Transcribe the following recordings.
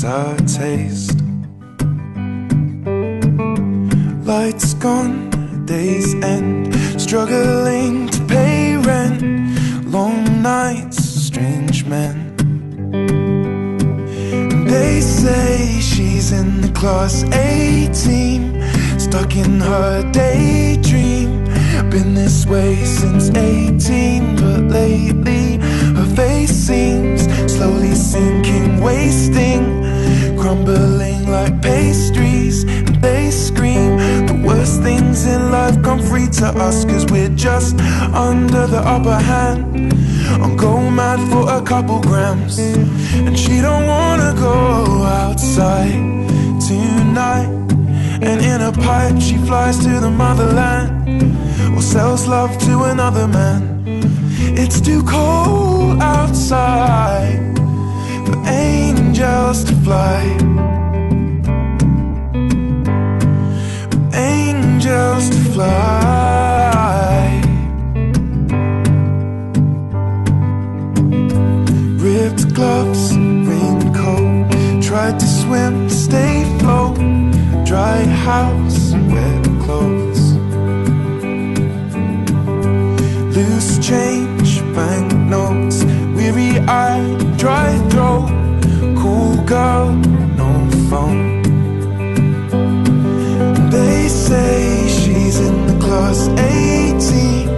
sour taste. Lights gone, day's end, struggling to pay rent. Long nights, strange men. They say she's in the class A team, stuck in her daydream. Been this way since 18, but lately her face seems slowly sinking, wasting, crumbling like pastries. And they scream the worst things in life come free to us, 'cause we're just under the upper hand. I'm going mad for a couple grams, and she don't wanna go outside tonight. And in a pipe she flies to the motherland, or sells love to another man. It's too cold outside for angels to fly, for angels to fly. Ripped gloves, raincoat, tried to swim, stay afloat. Dry house, wet clothes. Loose change, banknotes, weary-eyed, dry throat. Cool girl, no phone. They say she's in the class 18,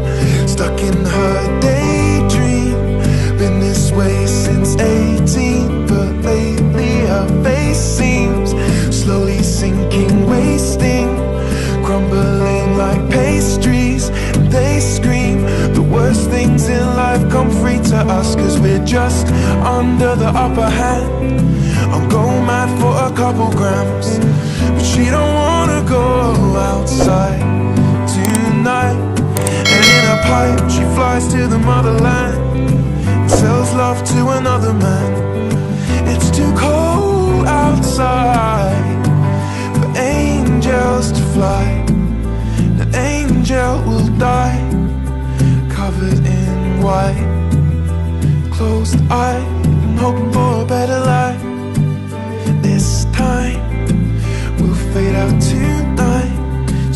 stuck in her daydream. Been this way since 18, but lately her face seems slowly sinking, wasting, crumbling like pastries. And they scream the worst things in life come free to us, 'cause we're just under the upper hand. I'm going mad for a couple grams, but she don't wanna go outside tonight. And in a pipe she flies to the motherland, sells love to another man. It's too cold outside for angels to fly. An angel will die, covered in white, closed eye, and hoping for a better life. This time we'll fade out tonight,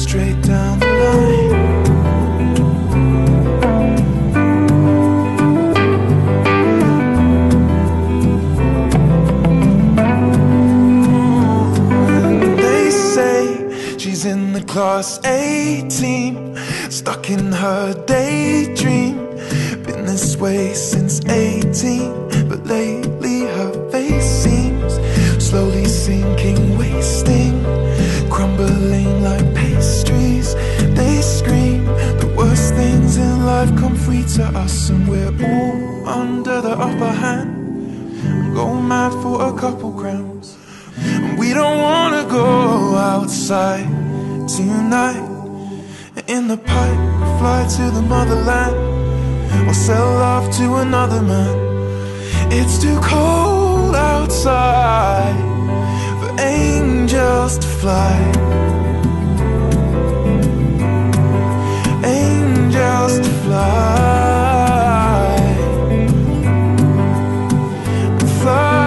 straight down the line. In the class A team, stuck in her daydream. Been this way since 18, but lately her face seems slowly sinking, wasting, crumbling like pastries. They scream the worst things in life come free to us, and we're all under the upper hand. I'm going mad for a couple grams, and we don't wanna go outside tonight. In the pipe we fly to the motherland, or sell love to another man. It's too cold outside for angels to fly, angels to fly, fly.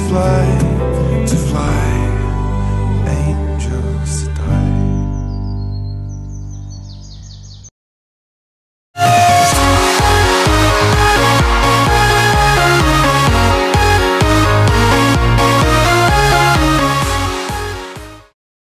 Fly.